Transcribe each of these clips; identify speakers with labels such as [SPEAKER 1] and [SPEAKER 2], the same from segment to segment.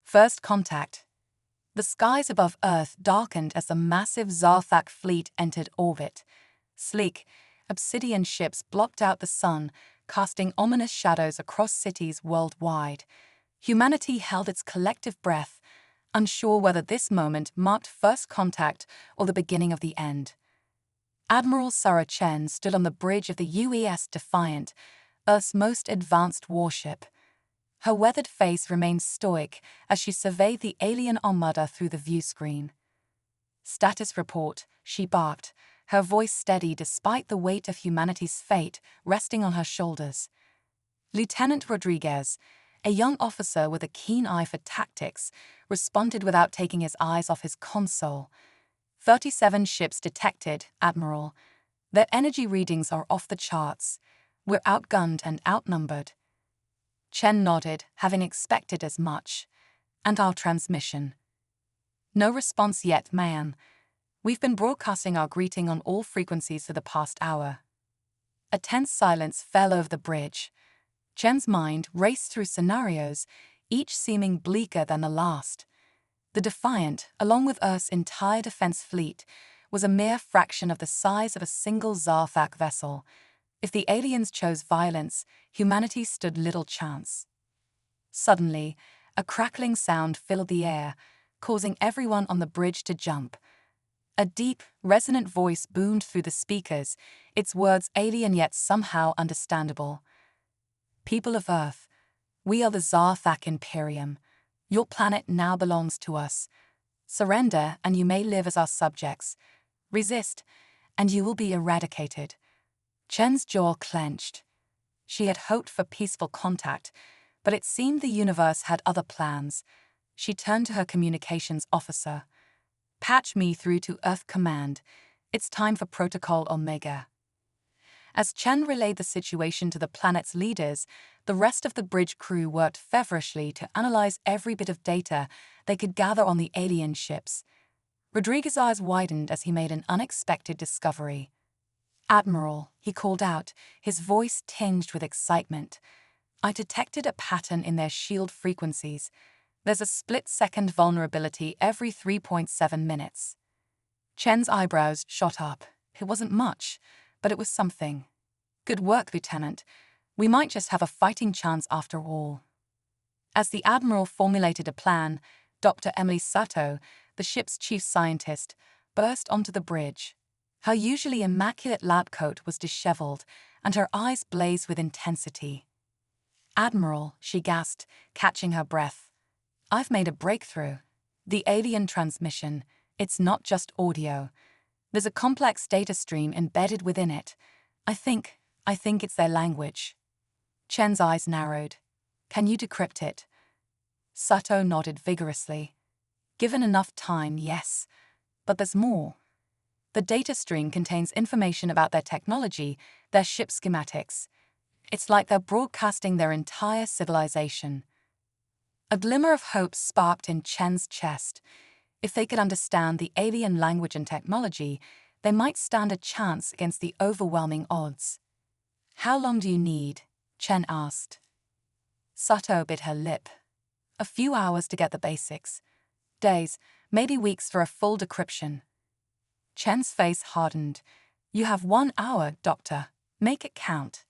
[SPEAKER 1] First contact. The skies above Earth darkened as the massive Zarthak fleet entered orbit. Sleek, obsidian ships blocked out the sun, casting ominous shadows across cities worldwide. Humanity held its collective breath, unsure whether this moment marked first contact or the beginning of the end. Admiral Sarah Chen stood on the bridge of the UES Defiant, Earth's most advanced warship. Her weathered face remained stoic as she surveyed the alien armada through the viewscreen. "Status report," she barked, her voice steady despite the weight of humanity's fate resting on her shoulders. Lieutenant Rodriguez, a young officer with a keen eye for tactics, responded without taking his eyes off his console. 37 ships detected, Admiral. Their energy readings are off the charts. We're outgunned and outnumbered. Chen nodded, having expected as much. "And our transmission?" "No response yet, ma'am. We've been broadcasting our greeting on all frequencies for the past hour." A tense silence fell over the bridge. Chen's mind raced through scenarios, each seeming bleaker than the last. The Defiant, along with Earth's entire defense fleet, was a mere fraction of the size of a single Zarthak vessel. If the aliens chose violence, humanity stood little chance. Suddenly, a crackling sound filled the air, causing everyone on the bridge to jump. A deep, resonant voice boomed through the speakers, its words alien yet somehow understandable. "People of Earth, we are the Zarthak Imperium. Your planet now belongs to us. Surrender and you may live as our subjects. Resist, and you will be eradicated." Chen's jaw clenched. She had hoped for peaceful contact, but it seemed the universe had other plans. She turned to her communications officer. "Patch me through to Earth Command. It's time for Protocol Omega." As Chen relayed the situation to the planet's leaders, the rest of the bridge crew worked feverishly to analyze every bit of data they could gather on the alien ships. Rodriguez's eyes widened as he made an unexpected discovery. "Admiral," he called out, his voice tinged with excitement. "I detected a pattern in their shield frequencies. There's a split-second vulnerability every 3.7 minutes. Chen's eyebrows shot up. It wasn't much, but it was something. "Good work, Lieutenant. We might just have a fighting chance after all." As the Admiral formulated a plan, Dr. Emily Sato, the ship's chief scientist, burst onto the bridge. Her usually immaculate lab coat was disheveled, and her eyes blazed with intensity. "Admiral," she gasped, catching her breath. "I've made a breakthrough. The alien transmission. It's not just audio. There's a complex data stream embedded within it. I think it's their language." Chen's eyes narrowed. "Can you decrypt it?" Sato nodded vigorously. "Given enough time, yes. But there's more. The data stream contains information about their technology, their ship schematics. It's like they're broadcasting their entire civilization." A glimmer of hope sparked in Chen's chest. If they could understand the alien language and technology, they might stand a chance against the overwhelming odds. "How long do you need?" Chen asked. Sato bit her lip. "A few hours to get the basics. Days, maybe weeks for a full decryption." Chen's face hardened. "You have 1 hour, Doctor. Make it count."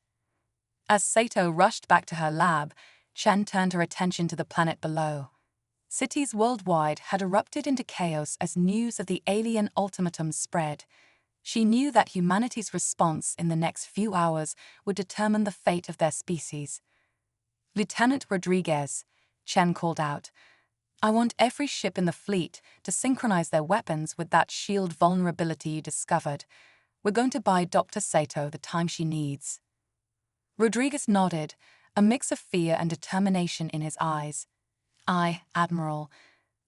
[SPEAKER 1] As Sato rushed back to her lab, Chen turned her attention to the planet below. Cities worldwide had erupted into chaos as news of the alien ultimatum spread. She knew that humanity's response in the next few hours would determine the fate of their species. "Lieutenant Rodriguez," Chen called out, "I want every ship in the fleet to synchronize their weapons with that shield vulnerability you discovered. We're going to buy Dr. Sato the time she needs." Rodriguez nodded, a mix of fear and determination in his eyes. "Aye, Admiral.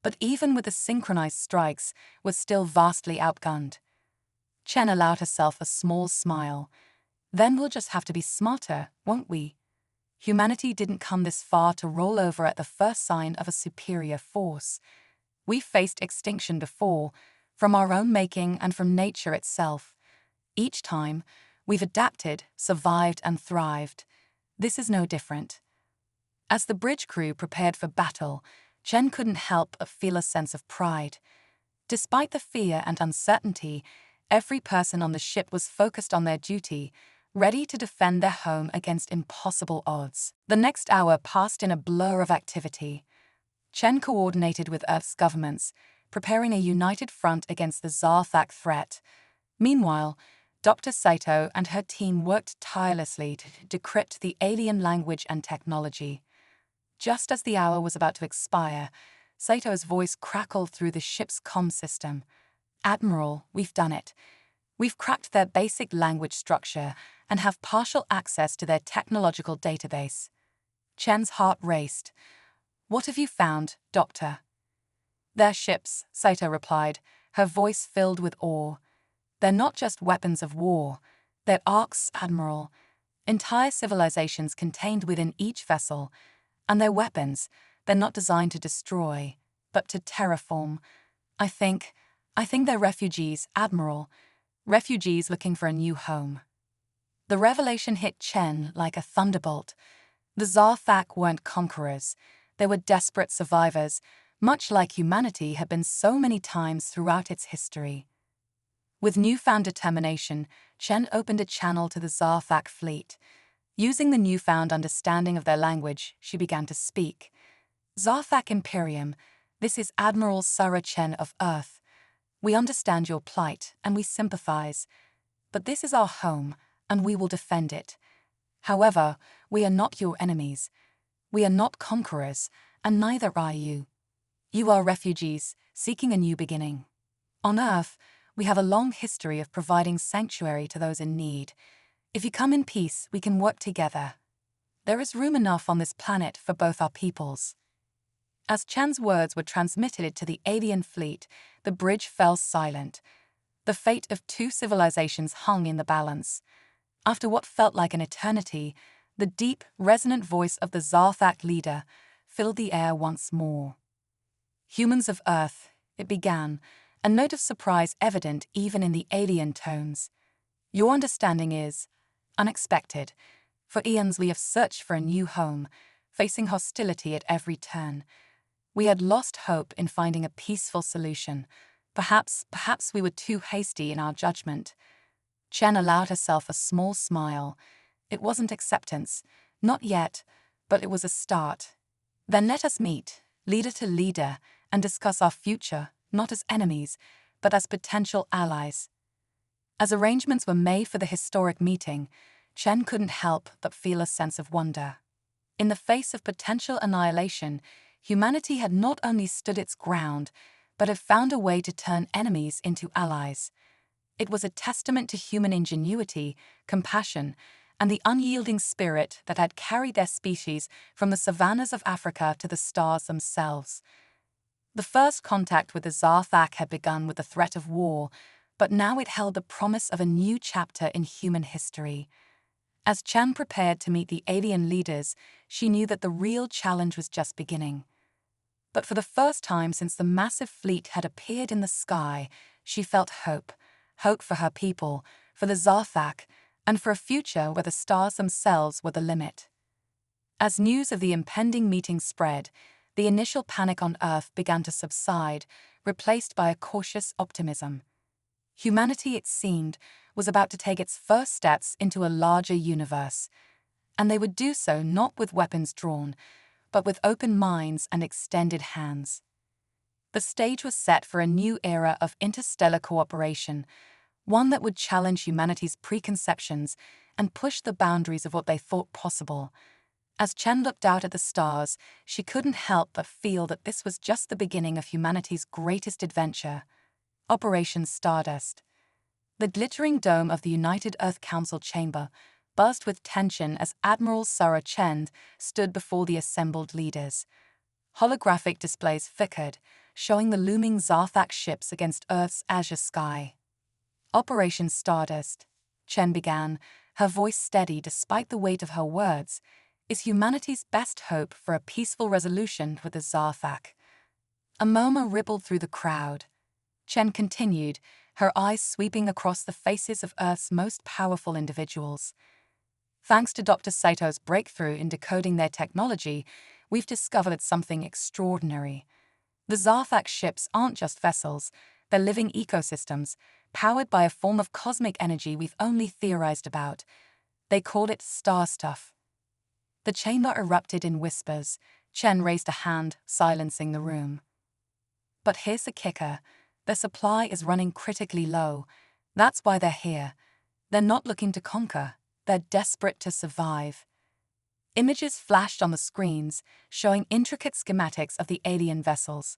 [SPEAKER 1] But even with the synchronized strikes, we're still vastly outgunned." Chen allowed herself a small smile. "Then we'll just have to be smarter, won't we? Humanity didn't come this far to roll over at the first sign of a superior force. We've faced extinction before, from our own making and from nature itself. Each time, we've adapted, survived, and thrived. This is no different." As the bridge crew prepared for battle, Chen couldn't help but feel a sense of pride. Despite the fear and uncertainty, every person on the ship was focused on their duty, ready to defend their home against impossible odds. The next hour passed in a blur of activity. Chen coordinated with Earth's governments, preparing a united front against the Zarthak threat. Meanwhile, Dr. Saito and her team worked tirelessly to decrypt the alien language and technology. Just as the hour was about to expire, Sato's voice crackled through the ship's comm system. "Admiral, we've done it. We've cracked their basic language structure and have partial access to their technological database." Chen's heart raced. "What have you found, Doctor?" "They're ships," Saito replied, her voice filled with awe. "They're not just weapons of war. They're arcs, Admiral. Entire civilizations contained within each vessel. And they're weapons. They're not designed to destroy, but to terraform. I think they're refugees, Admiral. Refugees looking for a new home." The revelation hit Chen like a thunderbolt. The Zarthak weren't conquerors. They were desperate survivors, much like humanity had been so many times throughout its history. With newfound determination, Chen opened a channel to the Zarthak fleet. Using the newfound understanding of their language, she began to speak. "Zarthak Imperium, this is Admiral Sarah Chen of Earth. We understand your plight, and we sympathize. But this is our home, and we will defend it. However, we are not your enemies. We are not conquerors, and neither are you. You are refugees, seeking a new beginning. On Earth, we have a long history of providing sanctuary to those in need. If you come in peace, we can work together. There is room enough on this planet for both our peoples." As Chen's words were transmitted to the alien fleet, the bridge fell silent. The fate of two civilizations hung in the balance. After what felt like an eternity, the deep, resonant voice of the Zarthak leader filled the air once more. "Humans of Earth," it began, a note of surprise evident even in the alien tones. "Your understanding is unexpected. For eons we have searched for a new home, facing hostility at every turn. We had lost hope in finding a peaceful solution. Perhaps we were too hasty in our judgment." Chen allowed herself a small smile. It wasn't acceptance, not yet, but it was a start. "Then let us meet, leader to leader, and discuss our future, not as enemies, but as potential allies." As arrangements were made for the historic meeting, Chen couldn't help but feel a sense of wonder. In the face of potential annihilation, humanity had not only stood its ground, but had found a way to turn enemies into allies. It was a testament to human ingenuity, compassion, and the unyielding spirit that had carried their species from the savannas of Africa to the stars themselves. The first contact with the Zarthak had begun with the threat of war, but now it held the promise of a new chapter in human history. As Chen prepared to meet the alien leaders, she knew that the real challenge was just beginning. But for the first time since the massive fleet had appeared in the sky, she felt hope. Hope for her people, for the Zarthak, and for a future where the stars themselves were the limit. As news of the impending meeting spread, the initial panic on Earth began to subside, replaced by a cautious optimism. Humanity, it seemed, was about to take its first steps into a larger universe, and they would do so not with weapons drawn, but with open minds and extended hands. The stage was set for a new era of interstellar cooperation, one that would challenge humanity's preconceptions and push the boundaries of what they thought possible. As Chen looked out at the stars, she couldn't help but feel that this was just the beginning of humanity's greatest adventure. Operation Stardust. The glittering dome of the United Earth Council chamber buzzed with tension as Admiral Sarah Chen stood before the assembled leaders. Holographic displays flickered, showing the looming Zarthak ships against Earth's azure sky. "Operation Stardust," Chen began, her voice steady despite the weight of her words, "is humanity's best hope for a peaceful resolution with the Zarthak." A murmur rippled through the crowd. Chen continued, her eyes sweeping across the faces of Earth's most powerful individuals. "Thanks to Dr. Saito's breakthrough in decoding their technology, we've discovered something extraordinary. The Zarthak ships aren't just vessels, they're living ecosystems, powered by a form of cosmic energy we've only theorized about. They called it star stuff. The chamber erupted in whispers. Chen raised a hand, silencing the room. But here's the kicker. Their supply is running critically low. That's why they're here. They're not looking to conquer. They're desperate to survive. Images flashed on the screens, showing intricate schematics of the alien vessels.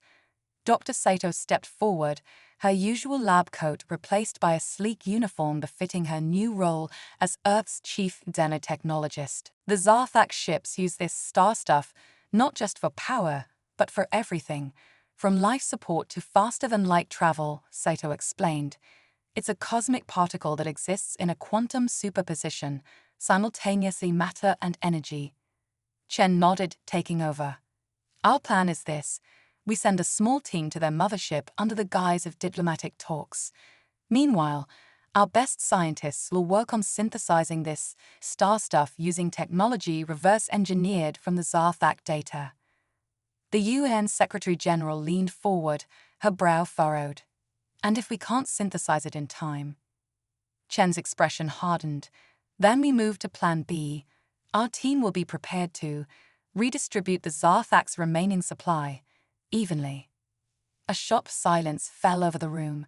[SPEAKER 1] Dr. Sato stepped forward, her usual lab coat replaced by a sleek uniform befitting her new role as Earth's chief xenotechnologist. The Zarthak ships use this star stuff not just for power, but for everything, from life support to faster-than-light travel, Sato explained. It's a cosmic particle that exists in a quantum superposition, simultaneously matter and energy. Chen nodded, taking over. Our plan is this. We send a small team to their mothership under the guise of diplomatic talks. Meanwhile, our best scientists will work on synthesizing this star stuff using technology reverse-engineered from the Zarthak data. The UN Secretary-General leaned forward, her brow furrowed. And if we can't synthesize it in time? Chen's expression hardened. Then we move to Plan B. Our team will be prepared to redistribute the Zarthak's remaining supply evenly. A sharp silence fell over the room.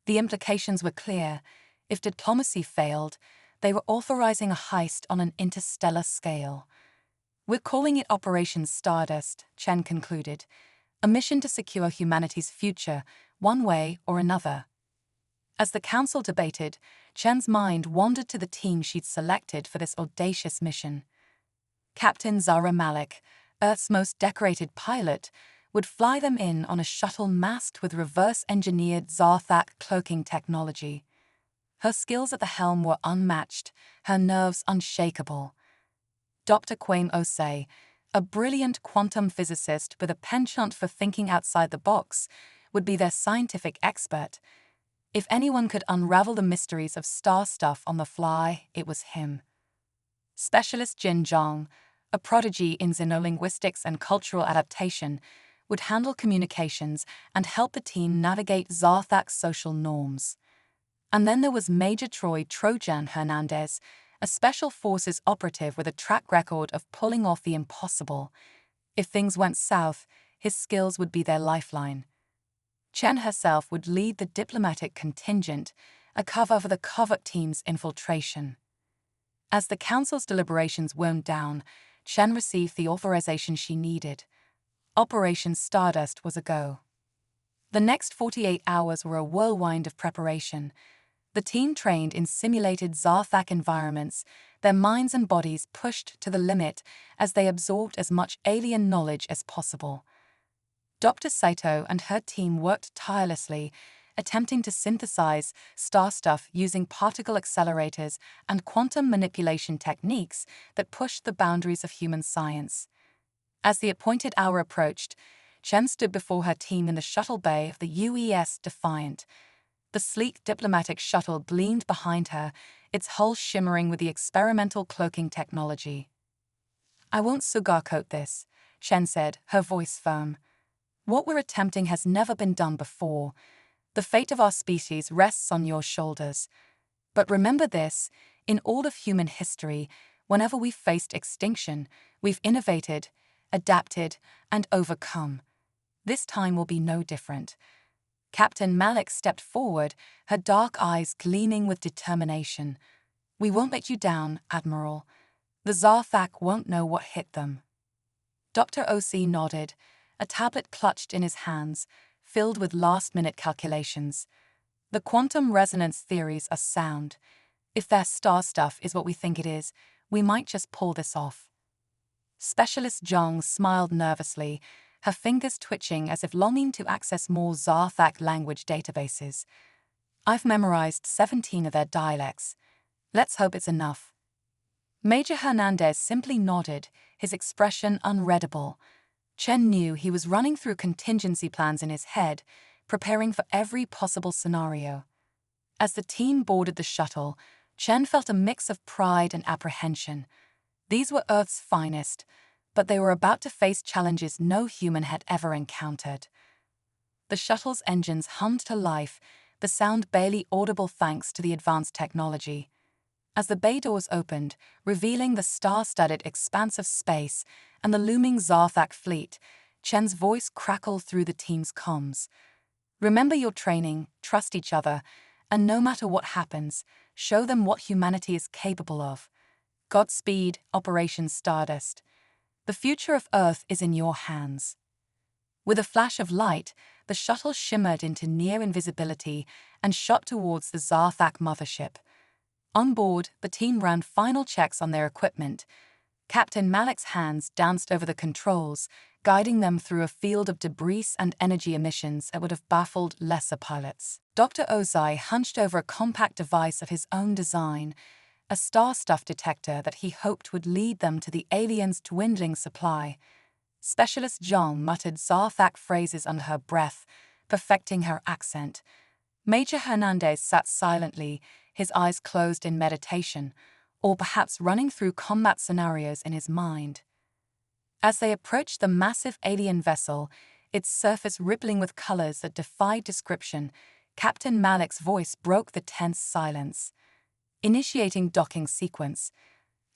[SPEAKER 1] The implications were clear. If diplomacy failed, they were authorizing a heist on an interstellar scale. We're calling it Operation Stardust, Chen concluded. A mission to secure humanity's future, one way or another. As the council debated, Chen's mind wandered to the team she'd selected for this audacious mission. Captain Zara Malik, Earth's most decorated pilot, would fly them in on a shuttle masked with reverse-engineered Zarthak cloaking technology. Her skills at the helm were unmatched, her nerves unshakable. Dr. Kwame Osei, a brilliant quantum physicist with a penchant for thinking outside the box, would be their scientific expert. If anyone could unravel the mysteries of star stuff on the fly, it was him. Specialist Jin Zhang, a prodigy in xenolinguistics and cultural adaptation, would handle communications and help the team navigate Zarthak's social norms. And then there was Major Troy Trojan Hernandez, a special forces operative with a track record of pulling off the impossible. If things went south, his skills would be their lifeline. Chen herself would lead the diplomatic contingent, a cover for the covert team's infiltration. As the council's deliberations wound down, Chen received the authorization she needed. Operation Stardust was a go. The next 48 hours were a whirlwind of preparation. The team trained in simulated Zarthak environments, their minds and bodies pushed to the limit as they absorbed as much alien knowledge as possible. Dr. Saito and her team worked tirelessly, attempting to synthesize star stuff using particle accelerators and quantum manipulation techniques that pushed the boundaries of human science. As the appointed hour approached, Chen stood before her team in the shuttle bay of the UES Defiant. The sleek diplomatic shuttle gleamed behind her, its hull shimmering with the experimental cloaking technology. "I won't sugarcoat this," Chen said, her voice firm. "What we're attempting has never been done before. The fate of our species rests on your shoulders. But remember this, in all of human history, whenever we've faced extinction, we've innovated, adapted, and overcome. This time will be no different." Captain Malik stepped forward, her dark eyes gleaming with determination. "We won't let you down, Admiral. The Zarthak won't know what hit them." Dr. O.C. nodded, a tablet clutched in his hands, filled with last-minute calculations. "The quantum resonance theories are sound. If their star stuff is what we think it is, we might just pull this off." Specialist Zhang smiled nervously, her fingers twitching as if longing to access more Zarthak language databases. "I've memorized 17 of their dialects. Let's hope it's enough." Major Hernandez simply nodded, his expression unreadable. Chen knew he was running through contingency plans in his head, preparing for every possible scenario. As the team boarded the shuttle, Chen felt a mix of pride and apprehension. These were Earth's finest, but they were about to face challenges no human had ever encountered. The shuttle's engines hummed to life, the sound barely audible thanks to the advanced technology. As the bay doors opened, revealing the star-studded expanse of space and the looming Zarthak fleet, Chen's voice crackled through the team's comms. "Remember your training, trust each other, and no matter what happens, show them what humanity is capable of. Godspeed, Operation Stardust. The future of Earth is in your hands." With a flash of light, the shuttle shimmered into near invisibility and shot towards the Zarthak mothership. On board, the team ran final checks on their equipment. Captain Malik's hands danced over the controls, guiding them through a field of debris and energy emissions that would have baffled lesser pilots. Dr. Ozai hunched over a compact device of his own design, a star-stuff detector that he hoped would lead them to the aliens' dwindling supply. Specialist Zhang muttered Zarthak phrases under her breath, perfecting her accent. Major Hernandez sat silently, his eyes closed in meditation, or perhaps running through combat scenarios in his mind. As they approached the massive alien vessel, its surface rippling with colors that defied description, Captain Malik's voice broke the tense silence. "Initiating docking sequence.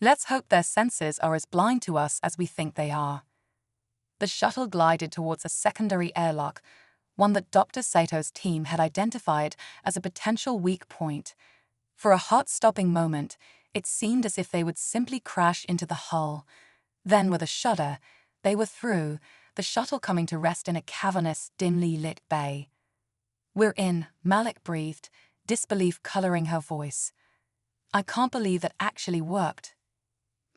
[SPEAKER 1] Let's hope their sensors are as blind to us as we think they are." The shuttle glided towards a secondary airlock, one that Dr. Sato's team had identified as a potential weak point. For a heart-stopping moment, it seemed as if they would simply crash into the hull. Then, with a shudder, they were through, the shuttle coming to rest in a cavernous, dimly lit bay. "We're in," Malik breathed, disbelief coloring her voice. "I can't believe that actually worked."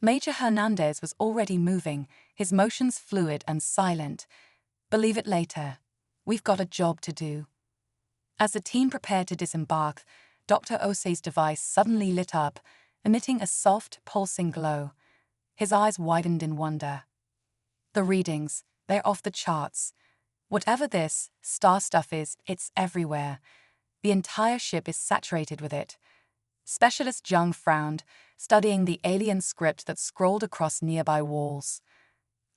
[SPEAKER 1] Major Hernandez was already moving, his motions fluid and silent. "Believe it later. We've got a job to do." As the team prepared to disembark, Dr. Osei's device suddenly lit up, emitting a soft, pulsing glow. His eyes widened in wonder. "The readings, they're off the charts. Whatever this star stuff is, it's everywhere. The entire ship is saturated with it." Specialist Zhang frowned, studying the alien script that scrolled across nearby walls.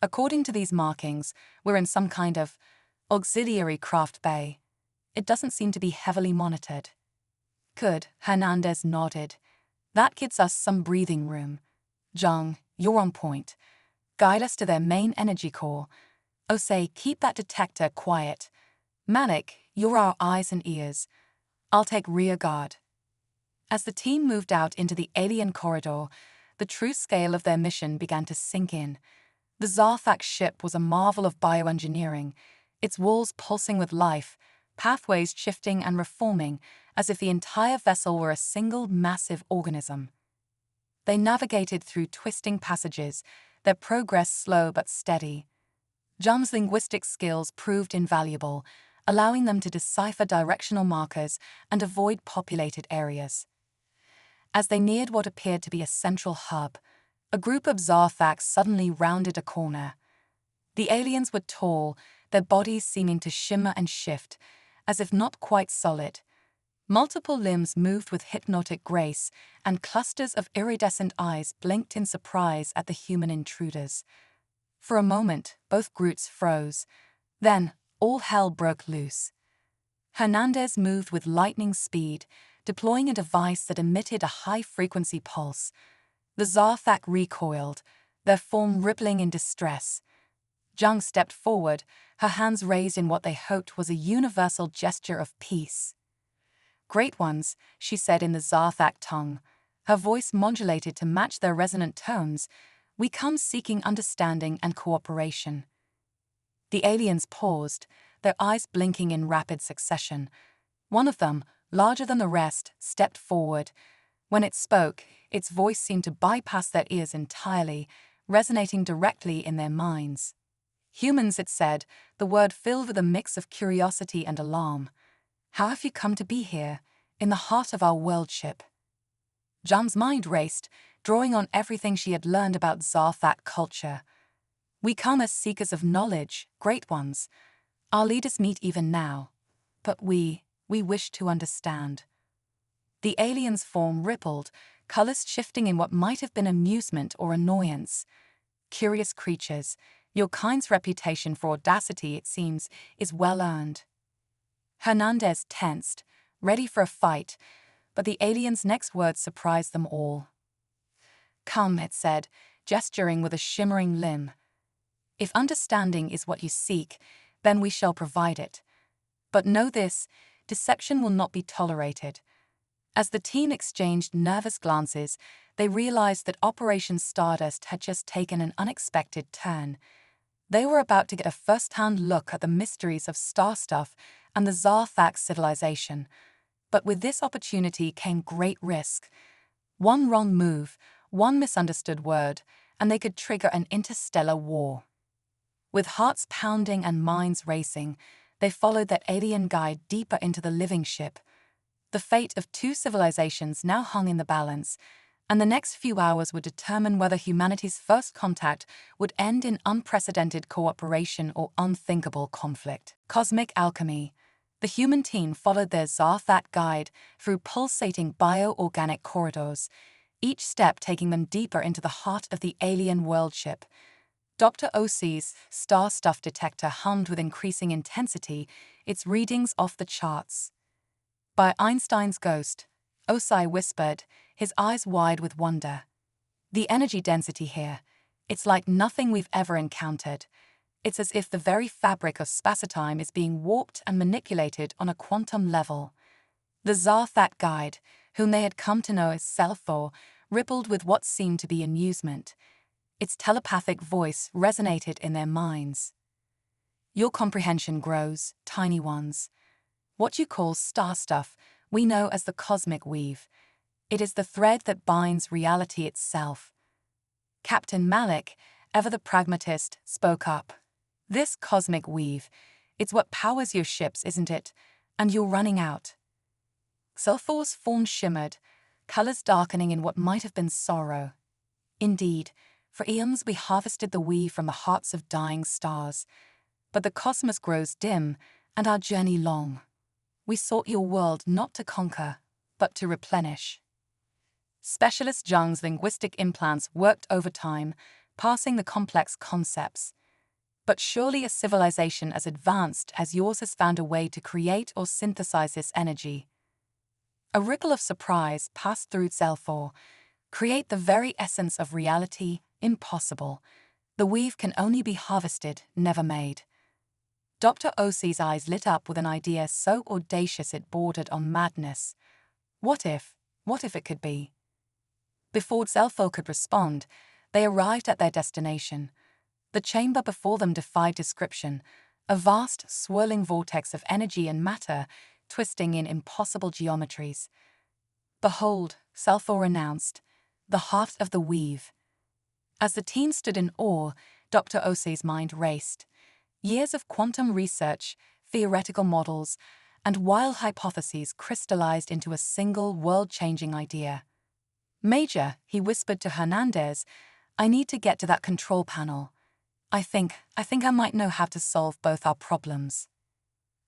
[SPEAKER 1] "According to these markings, we're in some kind of auxiliary craft bay. It doesn't seem to be heavily monitored." "Good," Hernandez nodded. "That gives us some breathing room. Zhang, you're on point. Guide us to their main energy core. Osei, keep that detector quiet. Malik, you're our eyes and ears. I'll take rear guard." As the team moved out into the alien corridor, the true scale of their mission began to sink in. The Zarthak ship was a marvel of bioengineering, its walls pulsing with life, pathways shifting and reforming as if the entire vessel were a single massive organism. They navigated through twisting passages, their progress slow but steady. Zhang's linguistic skills proved invaluable, allowing them to decipher directional markers and avoid populated areas. As they neared what appeared to be a central hub, a group of Zarthaks suddenly rounded a corner. The aliens were tall, their bodies seeming to shimmer and shift, as if not quite solid. Multiple limbs moved with hypnotic grace, and clusters of iridescent eyes blinked in surprise at the human intruders. For a moment, both groups froze. Then, all hell broke loose. Hernandez moved with lightning speed, deploying a device that emitted a high-frequency pulse. The Zarthak recoiled, their form rippling in distress. Zhang stepped forward, her hands raised in what they hoped was a universal gesture of peace. "Great ones," she said in the Zarthak tongue, her voice modulated to match their resonant tones. "We come seeking understanding and cooperation." The aliens paused, their eyes blinking in rapid succession. One of them, larger than the rest, stepped forward. When it spoke, its voice seemed to bypass their ears entirely, resonating directly in their minds. "Humans," it said, the word filled with a mix of curiosity and alarm. "How have you come to be here, in the heart of our world ship?" Zhang's mind raced, drawing on everything she had learned about Zarthak culture. "We come as seekers of knowledge, great ones. Our leaders meet even now. But we wish to understand." The alien's form rippled, colors shifting in what might have been amusement or annoyance. Curious creatures, your kind's reputation for audacity, it seems, is well earned. Hernandez tensed, ready for a fight, but the alien's next words surprised them all. "Come," it said, gesturing with a shimmering limb. "If understanding is what you seek, then we shall provide it. But know this, deception will not be tolerated." As the team exchanged nervous glances, they realized that Operation Stardust had just taken an unexpected turn. They were about to get a first-hand look at the mysteries of star stuff and the Zarthak civilization. But with this opportunity came great risk. One wrong move, one misunderstood word, and they could trigger an interstellar war. With hearts pounding and minds racing, they followed that alien guide deeper into the living ship. The fate of two civilizations now hung in the balance, and the next few hours would determine whether humanity's first contact would end in unprecedented cooperation or unthinkable conflict. Cosmic alchemy. The human team followed their Zarthak guide through pulsating bio-organic corridors, each step taking them deeper into the heart of the alien world ship. Dr. Osi's star stuff detector hummed with increasing intensity, its readings off the charts. "By Einstein's ghost," Osi whispered, his eyes wide with wonder. "The energy density here, it's like nothing we've ever encountered. It's as if the very fabric of spacetime is being warped and manipulated on a quantum level." The Zarthak guide, whom they had come to know as Selfor, rippled with what seemed to be amusement. Its telepathic voice resonated in their minds. "Your comprehension grows, tiny ones. What you call star stuff, we know as the cosmic weave. It is the thread that binds reality itself." Captain Malik, ever the pragmatist, spoke up. "This cosmic weave, it's what powers your ships, isn't it? And you're running out." Sulfor's form shimmered, colors darkening in what might have been sorrow. "Indeed, for eons we harvested the weave from the hearts of dying stars. But the cosmos grows dim, and our journey long. We sought your world not to conquer, but to replenish." Specialist Zhang's linguistic implants worked overtime, parsing the complex concepts. "But surely a civilization as advanced as yours has found a way to create or synthesize this energy." A ripple of surprise passed through Zelfor. "Create the very essence of reality? Impossible. The weave can only be harvested, never made." Dr. Osi's eyes lit up with an idea so audacious it bordered on madness. What if it could be? Before Zelfo could respond, they arrived at their destination. The chamber before them defied description, a vast, swirling vortex of energy and matter twisting in impossible geometries. "Behold," Zelfo announced, "the heart of the weave." As the team stood in awe, Dr. Osi's mind raced. Years of quantum research, theoretical models, and wild hypotheses crystallized into a single world-changing idea. "Major," he whispered to Hernandez, "I need to get to that control panel. I think I might know how to solve both our problems."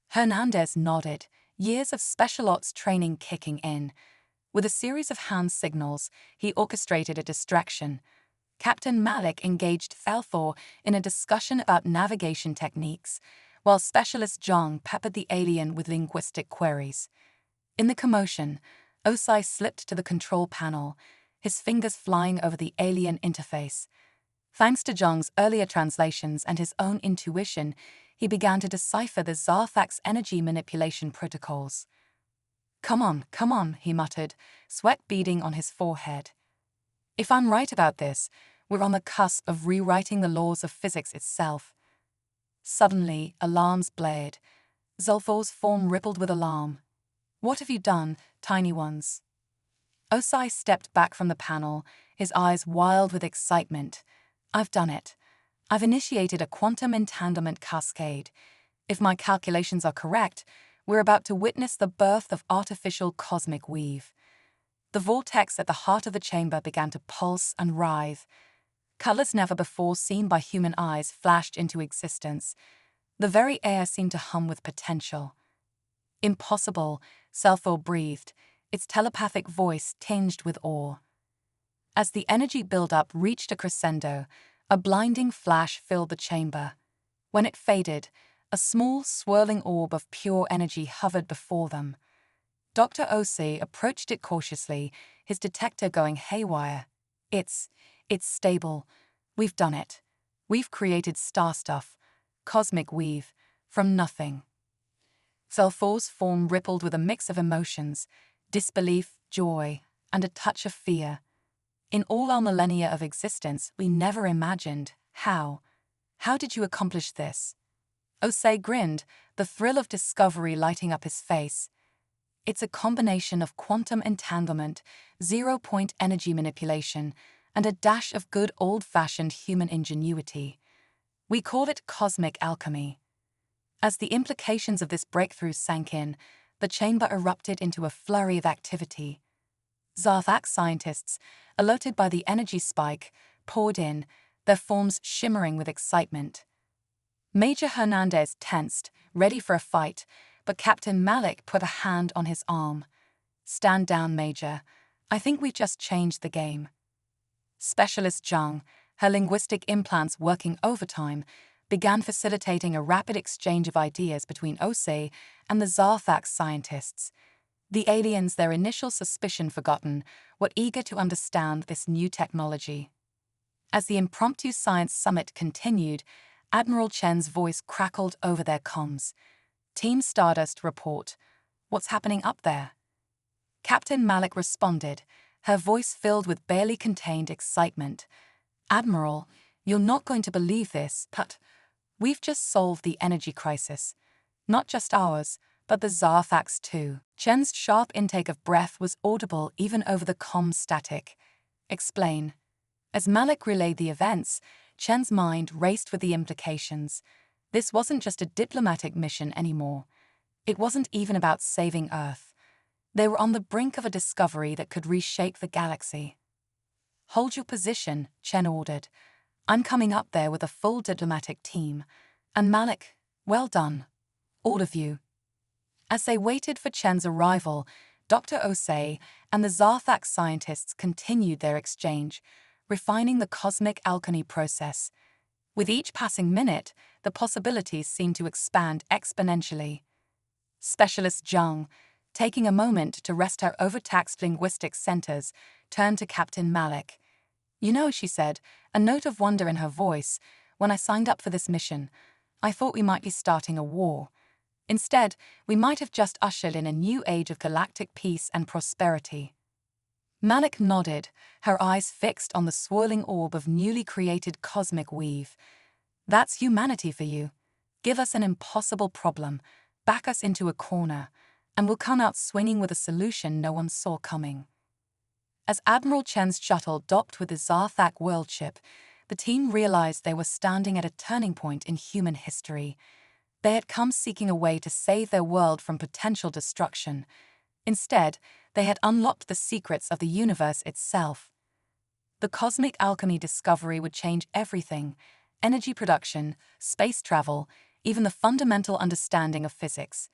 [SPEAKER 1] Hernandez nodded, years of special ops training kicking in. With a series of hand signals, he orchestrated a distraction. Captain Malik engaged Thalfor in a discussion about navigation techniques, while Specialist Zhang peppered the alien with linguistic queries. In the commotion, Osai slipped to the control panel, his fingers flying over the alien interface. Thanks to Zhang's earlier translations and his own intuition, he began to decipher the Zarthak's energy manipulation protocols. Come on," he muttered, sweat beading on his forehead. "If I'm right about this, we're on the cusp of rewriting the laws of physics itself." Suddenly, alarms blared. Zulfo's form rippled with alarm. "What have you done, tiny ones?" Osai stepped back from the panel, his eyes wild with excitement. "I've done it. I've initiated a quantum entanglement cascade. If my calculations are correct, we're about to witness the birth of artificial cosmic weave." The vortex at the heart of the chamber began to pulse and writhe. Colors never before seen by human eyes flashed into existence. The very air seemed to hum with potential. "Impossible," Selfo breathed, its telepathic voice tinged with awe. As the energy buildup reached a crescendo, A blinding flash filled the chamber. When it faded, a small, swirling orb of pure energy hovered before them. Dr. Osei approached it cautiously, his detector going haywire. It's stable. We've done it. We've created star stuff, cosmic weave, from nothing. Zelfor's form rippled with a mix of emotions, disbelief, joy, and a touch of fear. In all our millennia of existence, we never imagined. How? How did you accomplish this? Osei grinned, the thrill of discovery lighting up his face. It's a combination of quantum entanglement, zero-point energy manipulation, and a dash of good old-fashioned human ingenuity. We call it cosmic alchemy. As the implications of this breakthrough sank in, the chamber erupted into a flurry of activity. Zarthak scientists, alerted by the energy spike, poured in, their forms shimmering with excitement. Major Hernandez tensed, ready for a fight, but Captain Malik put a hand on his arm. "Stand down, Major. I think we've just changed the game." Specialist Zhang, her linguistic implants working overtime, began facilitating a rapid exchange of ideas between Osei and the Zarthak scientists. The aliens, their initial suspicion forgotten, were eager to understand this new technology. As the impromptu science summit continued, Admiral Chen's voice crackled over their comms. "Team Stardust report. What's happening up there?" Captain Malik responded, her voice filled with barely contained excitement. "Admiral, you're not going to believe this, but we've just solved the energy crisis. Not just ours, but the Zarthak's too." Chen's sharp intake of breath was audible even over the comm static. "Explain." As Malik relayed the events, Chen's mind raced with the implications. This wasn't just a diplomatic mission anymore. It wasn't even about saving Earth. They were on the brink of a discovery that could reshape the galaxy. "Hold your position," Chen ordered. "I'm coming up there with a full diplomatic team. And Malik, well done. All of you." As they waited for Chen's arrival, Dr. Osei and the Zarthak scientists continued their exchange, refining the cosmic alchemy process. With each passing minute, the possibilities seemed to expand exponentially. Specialist Zhang, taking a moment to rest her overtaxed linguistic centers, turned to Captain Malik. "You know," she said, a note of wonder in her voice, "when I signed up for this mission, I thought we might be starting a war. Instead, we might have just ushered in a new age of galactic peace and prosperity." Malik nodded, her eyes fixed on the swirling orb of newly created cosmic weave. "That's humanity for you. Give us an impossible problem, back us into a corner, and we'll come out swinging with a solution no one saw coming." As Admiral Chen's shuttle docked with the Zarthak world ship, the team realized they were standing at a turning point in human history. They had come seeking a way to save their world from potential destruction. Instead, they had unlocked the secrets of the universe itself. The cosmic alchemy discovery would change everything: energy production, space travel, even the fundamental understanding of physics.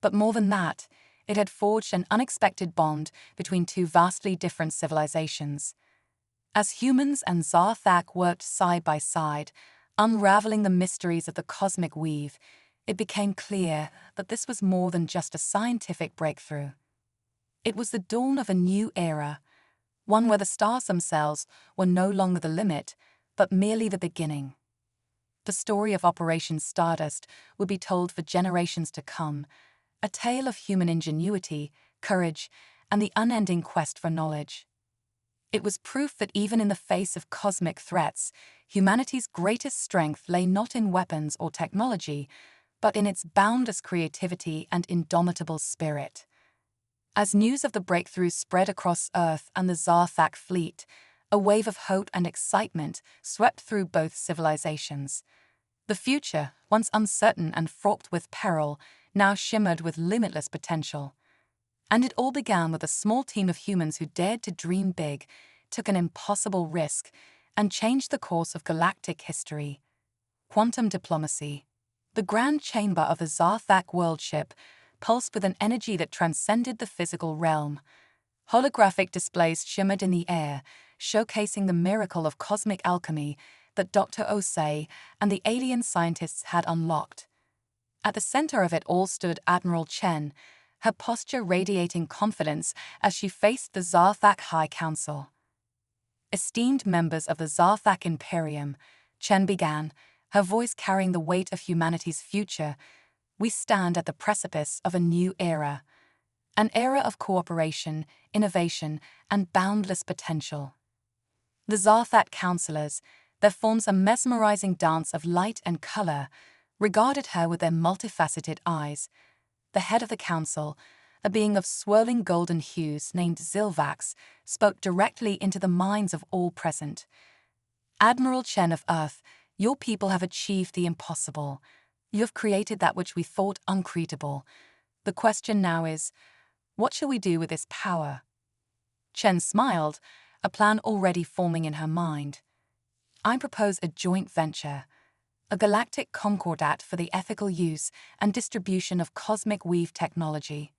[SPEAKER 1] But more than that, it had forged an unexpected bond between two vastly different civilizations. As humans and Zarthak worked side by side, unraveling the mysteries of the cosmic weave, it became clear that this was more than just a scientific breakthrough. It was the dawn of a new era, one where the stars themselves were no longer the limit, but merely the beginning. The story of Operation Stardust would be told for generations to come, a tale of human ingenuity, courage, and the unending quest for knowledge. It was proof that even in the face of cosmic threats, humanity's greatest strength lay not in weapons or technology, but in its boundless creativity and indomitable spirit. As news of the breakthrough spread across Earth and the Zarthak fleet, a wave of hope and excitement swept through both civilizations. The future, once uncertain and fraught with peril, now shimmered with limitless potential. And it all began with a small team of humans who dared to dream big, took an impossible risk, and changed the course of galactic history. Quantum diplomacy. The grand chamber of the Zarthak world ship pulsed with an energy that transcended the physical realm. Holographic displays shimmered in the air, showcasing the miracle of cosmic alchemy, that Dr. Osei and the alien scientists had unlocked. At the center of it all stood Admiral Chen, her posture radiating confidence as she faced the Zarthak High Council. Esteemed members of the Zarthak Imperium, Chen began, her voice carrying the weight of humanity's future, we stand at the precipice of a new era. An era of cooperation, innovation, and boundless potential. The Zarthak counselors, their forms a mesmerizing dance of light and color, regarded her with their multifaceted eyes. The head of the council, a being of swirling golden hues named Zilvax, spoke directly into the minds of all present. Admiral Chen of Earth, your people have achieved the impossible. You have created that which we thought uncreatable. The question now is, what shall we do with this power? Chen smiled, a plan already forming in her mind. I propose a joint venture, a galactic concordat for the ethical use and distribution of cosmic weave technology.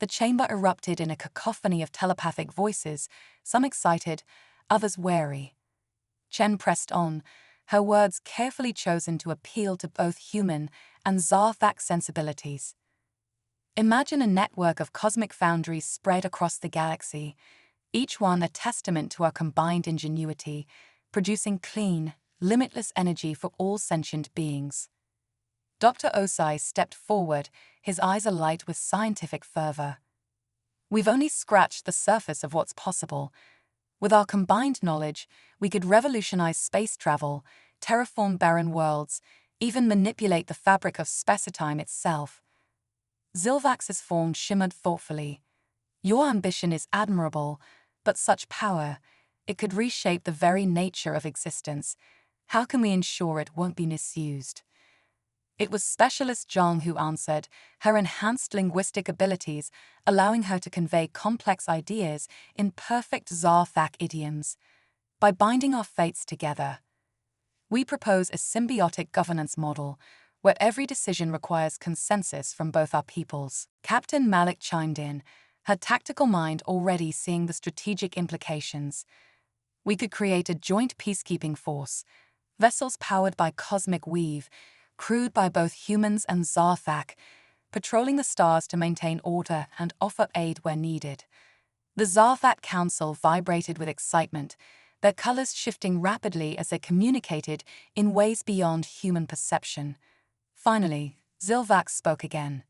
[SPEAKER 1] The chamber erupted in a cacophony of telepathic voices, some excited, others wary. Chen pressed on, her words carefully chosen to appeal to both human and Zarthak sensibilities. Imagine a network of cosmic foundries spread across the galaxy, each one a testament to our combined ingenuity, producing clean, limitless energy for all sentient beings. Dr. Osei stepped forward, his eyes alight with scientific fervor. We've only scratched the surface of what's possible. With our combined knowledge, we could revolutionize space travel, terraform barren worlds, even manipulate the fabric of space-time itself. Zilvax's form shimmered thoughtfully. Your ambition is admirable, but such power, it could reshape the very nature of existence. How can we ensure it won't be misused? It was Specialist Zhang who answered, her enhanced linguistic abilities allowing her to convey complex ideas in perfect Zarthak idioms. By binding our fates together, we propose a symbiotic governance model where every decision requires consensus from both our peoples. Captain Malik chimed in, her tactical mind already seeing the strategic implications. We could create a joint peacekeeping force, vessels powered by cosmic weave, crewed by both humans and Zarthak, patrolling the stars to maintain order and offer aid where needed. The Zarthak Council vibrated with excitement, their colors shifting rapidly as they communicated in ways beyond human perception. Finally, Zilvax spoke again.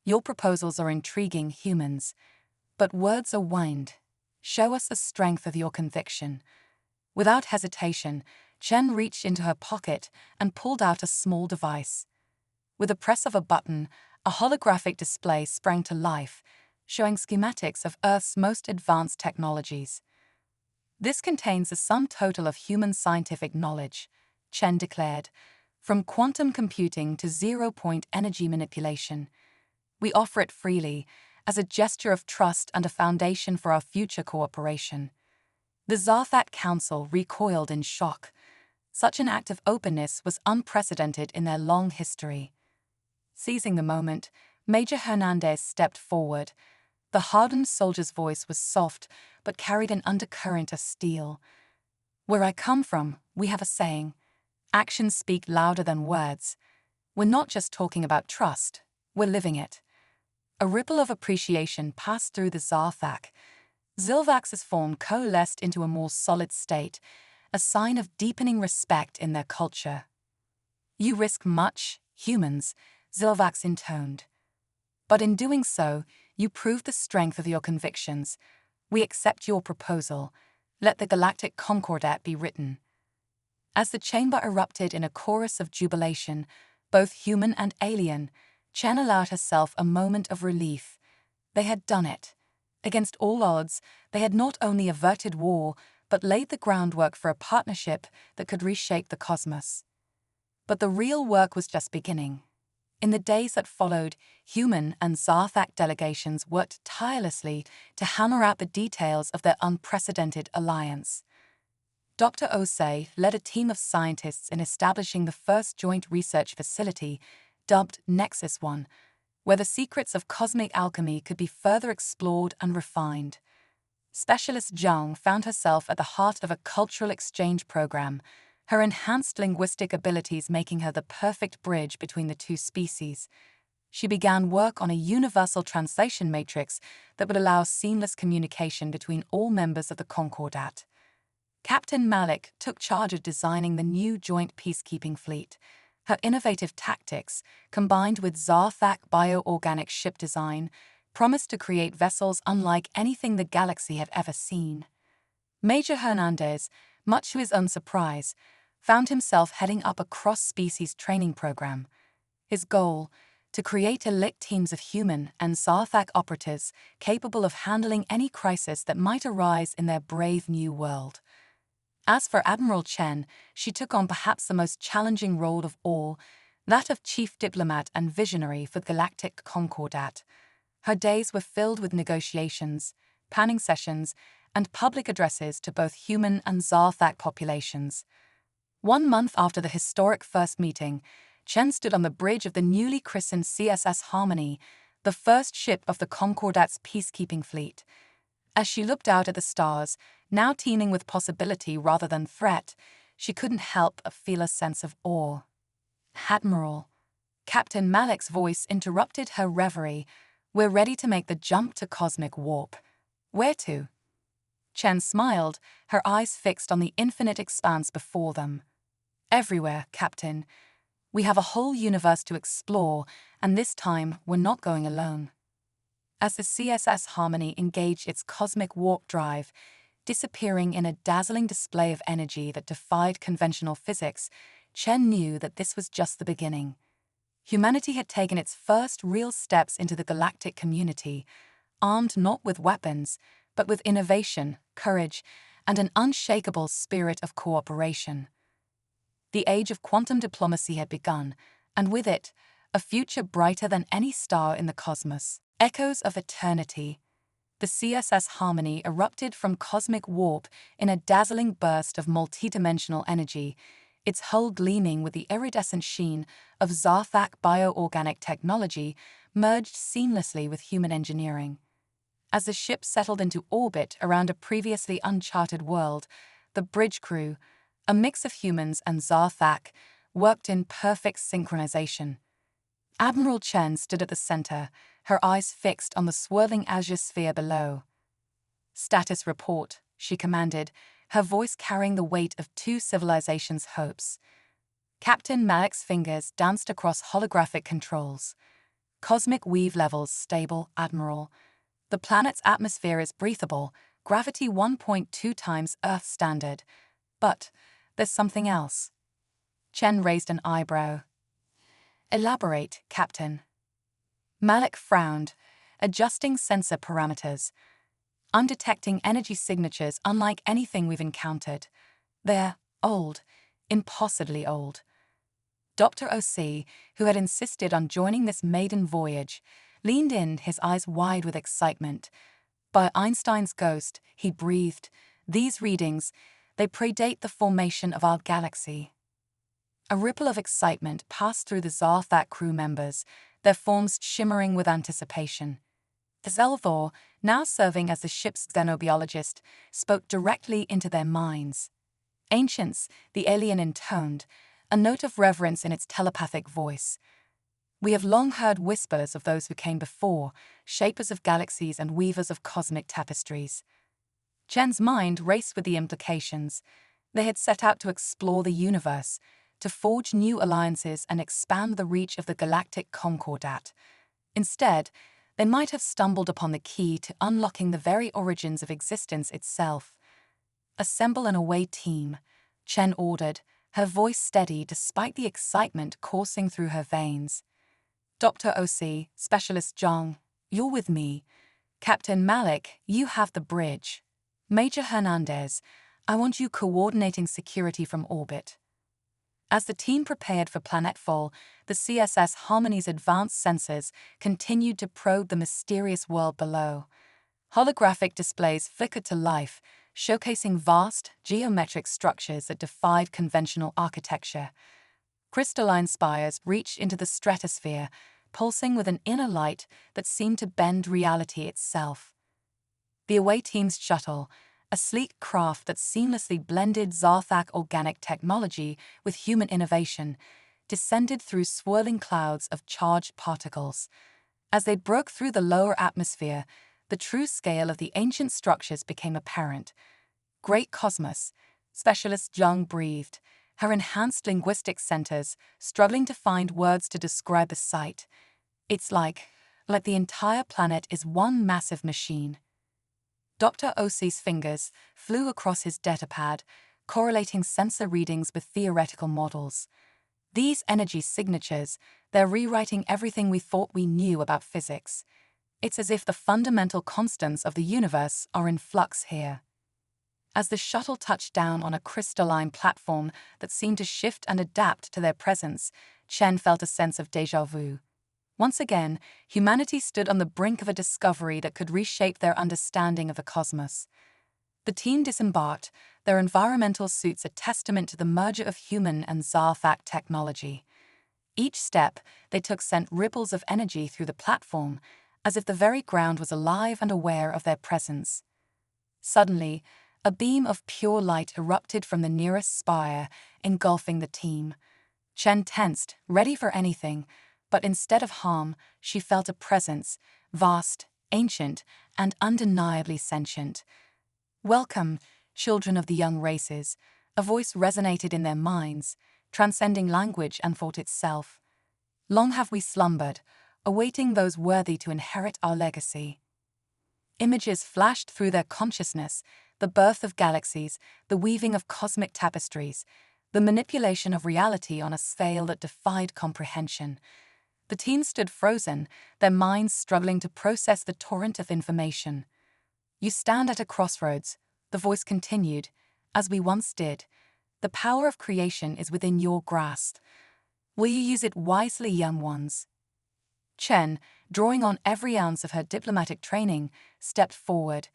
[SPEAKER 1] Your proposals are intriguing, humans, but words are wind. Show us the strength of your conviction. Without hesitation, Chen reached into her pocket and pulled out a small device. With the press of a button, a holographic display sprang to life, showing schematics of Earth's most advanced technologies. This contains the sum total of human scientific knowledge, Chen declared, from quantum computing to zero-point energy manipulation. We offer it freely, as a gesture of trust and a foundation for our future cooperation. The Zarthak Council recoiled in shock. Such an act of openness was unprecedented in their long history. Seizing the moment, Major Hernandez stepped forward. The hardened soldier's voice was soft, but carried an undercurrent of steel. Where I come from, we have a saying, actions speak louder than words. We're not just talking about trust, we're living it. A ripple of appreciation passed through the Zarthak. Zilvax's form coalesced into a more solid state, a sign of deepening respect in their culture. You risk much, humans, Zilvax intoned. But in doing so, you prove the strength of your convictions. We accept your proposal. Let the galactic concordat be written. As the chamber erupted in a chorus of jubilation, both human and alien, Chen allowed herself a moment of relief. They had done it. Against all odds, they had not only averted war, but laid the groundwork for a partnership that could reshape the cosmos. But the real work was just beginning. In the days that followed, human and Zarthak delegations worked tirelessly to hammer out the details of their unprecedented alliance. Dr. Osei led a team of scientists in establishing the first joint research facility, dubbed Nexus 1, where the secrets of cosmic alchemy could be further explored and refined. Specialist Zhang found herself at the heart of a cultural exchange program, her enhanced linguistic abilities making her the perfect bridge between the two species. She began work on a universal translation matrix that would allow seamless communication between all members of the Concordat. Captain Malik took charge of designing the new joint peacekeeping fleet. Her innovative tactics, combined with Zarthak bioorganic ship design, promised to create vessels unlike anything the galaxy had ever seen. Major Hernandez, much to his own surprise, found himself heading up a cross-species training program. His goal, to create elite teams of human and Zarthak operatives capable of handling any crisis that might arise in their brave new world. As for Admiral Chen, she took on perhaps the most challenging role of all, that of chief diplomat and visionary for the Galactic Concordat. Her days were filled with negotiations, planning sessions, and public addresses to both human and Zarthak populations. 1 month after the historic first meeting, Chen stood on the bridge of the newly christened CSS Harmony, the first ship of the Concordat's peacekeeping fleet. As she looked out at the stars, now teeming with possibility rather than threat, she couldn't help but feel a sense of awe. "Admiral," Captain Malik's voice interrupted her reverie. "We're ready to make the jump to cosmic warp." "Where to?" Chen smiled, her eyes fixed on the infinite expanse before them. "Everywhere, Captain. We have a whole universe to explore, and this time we're not going alone." As the CSS Harmony engaged its cosmic warp drive, disappearing in a dazzling display of energy that defied conventional physics, Chen knew that this was just the beginning. Humanity had taken its first real steps into the galactic community, armed not with weapons, but with innovation, courage, and an unshakable spirit of cooperation. The age of quantum diplomacy had begun, and with it, a future brighter than any star in the cosmos. Echoes of eternity. The CSS Harmony erupted from cosmic warp in a dazzling burst of multidimensional energy, its hull gleaming with the iridescent sheen of Zarthak bioorganic technology merged seamlessly with human engineering. As the ship settled into orbit around a previously uncharted world, the bridge crew, a mix of humans and Zarthak, worked in perfect synchronization. Admiral Chen stood at the center, her eyes fixed on the swirling azure sphere below. "Status report," she commanded, her voice carrying the weight of 2 civilizations' hopes. Captain Malik's fingers danced across holographic controls. "Cosmic weave levels stable, Admiral. The planet's atmosphere is breathable, gravity 1.2 times Earth standard. But there's something else." Chen raised an eyebrow. "Elaborate, Captain." Malik frowned, adjusting sensor parameters. "I'm detecting energy signatures unlike anything we've encountered. They're old, impossibly old." Dr. O.C., who had insisted on joining this maiden voyage, leaned in, his eyes wide with excitement. "By Einstein's ghost," he breathed, "these readings, they predate the formation of our galaxy." A ripple of excitement passed through the Zarthak crew members, their forms shimmering with anticipation. Zelthor, now serving as the ship's xenobiologist, spoke directly into their minds. "Ancients," the alien intoned, a note of reverence in its telepathic voice. "We have long heard whispers of those who came before, shapers of galaxies and weavers of cosmic tapestries." Chen's mind raced with the implications. They had set out to explore the universe, to forge new alliances and expand the reach of the Galactic Concordat. Instead, they might have stumbled upon the key to unlocking the very origins of existence itself. "Assemble an away team," Chen ordered, her voice steady despite the excitement coursing through her veins. "Dr. O.C., Specialist Zhang, you're with me. Captain Malik, you have the bridge. Major Hernandez, I want you coordinating security from orbit." As the team prepared for planetfall, the CSS Harmony's advanced sensors continued to probe the mysterious world below. Holographic displays flickered to life, showcasing vast, geometric structures that defied conventional architecture. Crystalline spires reached into the stratosphere, pulsing with an inner light that seemed to bend reality itself. The away team's shuttle, a sleek craft that seamlessly blended Zarthak organic technology with human innovation, descended through swirling clouds of charged particles. As they broke through the lower atmosphere, the true scale of the ancient structures became apparent. Great cosmos, Specialist Jung breathed, her enhanced linguistic centers struggling to find words to describe the sight. It's like the entire planet is one massive machine. Dr. Ose's fingers flew across his datapad, correlating sensor readings with theoretical models. These energy signatures, they're rewriting everything we thought we knew about physics. It's as if the fundamental constants of the universe are in flux here. As the shuttle touched down on a crystalline platform that seemed to shift and adapt to their presence, Chen felt a sense of déjà vu. Once again, humanity stood on the brink of a discovery that could reshape their understanding of the cosmos. The team disembarked, their environmental suits a testament to the merger of human and Zarthak technology. Each step they took sent ripples of energy through the platform, as if the very ground was alive and aware of their presence. Suddenly, a beam of pure light erupted from the nearest spire, engulfing the team. Chen tensed, ready for anything, but instead of harm, she felt a presence, vast, ancient, and undeniably sentient. "Welcome, children of the young races," a voice resonated in their minds, transcending language and thought itself. "Long have we slumbered, awaiting those worthy to inherit our legacy." Images flashed through their consciousness, the birth of galaxies, the weaving of cosmic tapestries, the manipulation of reality on a scale that defied comprehension. The team stood frozen, their minds struggling to process the torrent of information. "You stand at a crossroads," the voice continued, "as we once did. The power of creation is within your grasp. Will you use it wisely, young ones?" Chen, drawing on every ounce of her diplomatic training, stepped forward.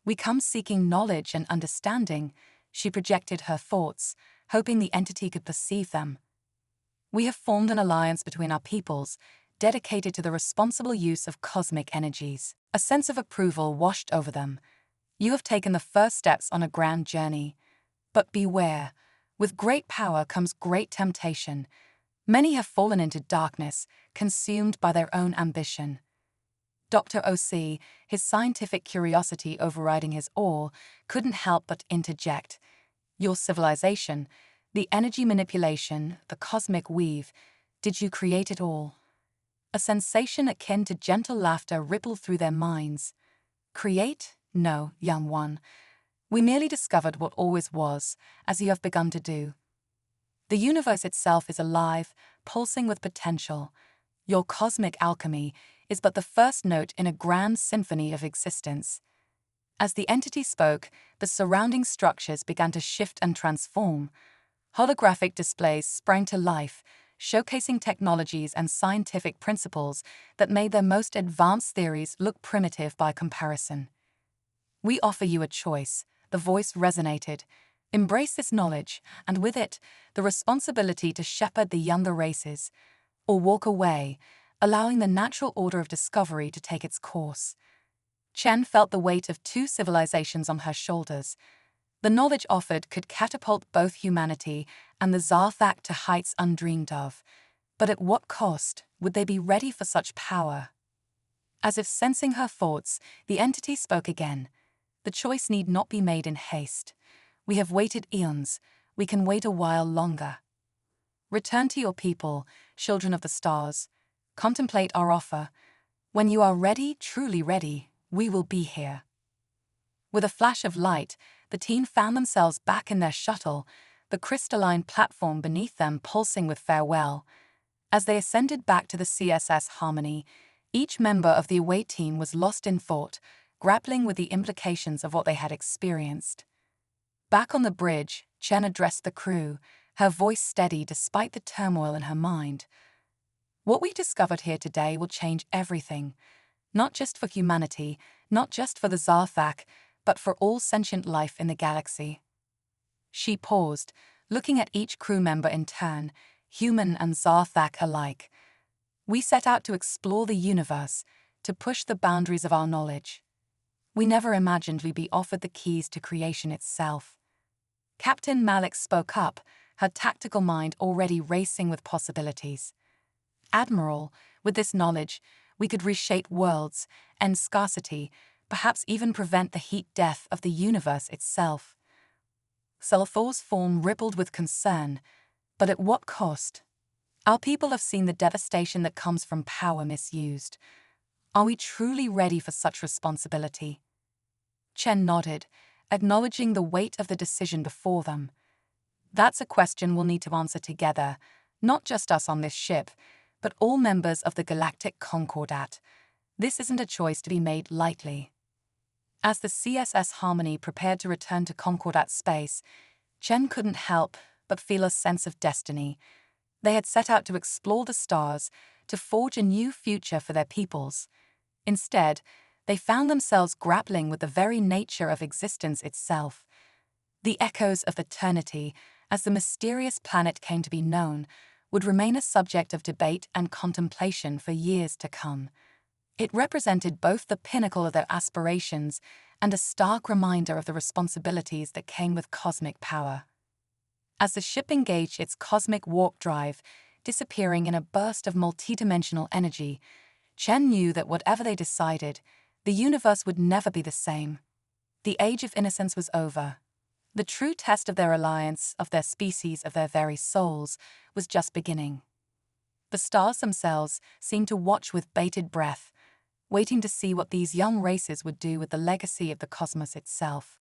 [SPEAKER 1] "We come seeking knowledge and understanding," she projected her thoughts, hoping the entity could perceive them. "We have formed an alliance between our peoples, dedicated to the responsible use of cosmic energies." A sense of approval washed over them. "You have taken the first steps on a grand journey. But beware, with great power comes great temptation. Many have fallen into darkness, consumed by their own ambition." Dr. O.C., his scientific curiosity overriding his awe, couldn't help but interject. "Your civilization, the energy manipulation, the cosmic weave, did you create it all?" A sensation akin to gentle laughter rippled through their minds. "Create? No, young one. We merely discovered what always was, as you have begun to do. The universe itself is alive, pulsing with potential. Your cosmic alchemy is but the first note in a grand symphony of existence." As the entity spoke, the surrounding structures began to shift and transform. Holographic displays sprang to life, showcasing technologies and scientific principles that made their most advanced theories look primitive by comparison. "We offer you a choice," the voice resonated. "Embrace this knowledge, and with it, the responsibility to shepherd the younger races, or walk away, allowing the natural order of discovery to take its course." Chen felt the weight of two civilizations on her shoulders. The knowledge offered could catapult both humanity and the Zarthak to heights undreamed of. But at what cost would they be ready for such power? As if sensing her thoughts, the entity spoke again. "The choice need not be made in haste. We have waited eons. We can wait a while longer. Return to your people, children of the stars. Contemplate our offer. When you are ready, truly ready, we will be here." With a flash of light, the team found themselves back in their shuttle, the crystalline platform beneath them pulsing with farewell. As they ascended back to the CSS Harmony, each member of the away team was lost in thought, grappling with the implications of what they had experienced. Back on the bridge, Chen addressed the crew, her voice steady despite the turmoil in her mind. "What we discovered here today will change everything. Not just for humanity, not just for the Zarthak, but for all sentient life in the galaxy." She paused, looking at each crew member in turn, human and Zarthak alike. "We set out to explore the universe, to push the boundaries of our knowledge. We never imagined we'd be offered the keys to creation itself. Captain Malik spoke up, her tactical mind already racing with possibilities. Admiral, with this knowledge, we could reshape worlds, end scarcity, perhaps even prevent the heat death of the universe itself. Sulthor's form rippled with concern, but at what cost? Our people have seen the devastation that comes from power misused. Are we truly ready for such responsibility? Chen nodded, acknowledging the weight of the decision before them. That's a question we'll need to answer together, not just us on this ship, but all members of the Galactic Concordat. This isn't a choice to be made lightly. As the CSS Harmony prepared to return to Concordat space, Chen couldn't help but feel a sense of destiny. They had set out to explore the stars, to forge a new future for their peoples. Instead, they found themselves grappling with the very nature of existence itself. The echoes of eternity, as the mysterious planet came to be known, would remain a subject of debate and contemplation for years to come. It represented both the pinnacle of their aspirations and a stark reminder of the responsibilities that came with cosmic power. As the ship engaged its cosmic warp drive, disappearing in a burst of multidimensional energy, Chen knew that whatever they decided, the universe would never be the same. The age of innocence was over. The true test of their alliance, of their species, of their very souls, was just beginning. The stars themselves seemed to watch with bated breath, waiting to see what these young races would do with the legacy of the cosmos itself.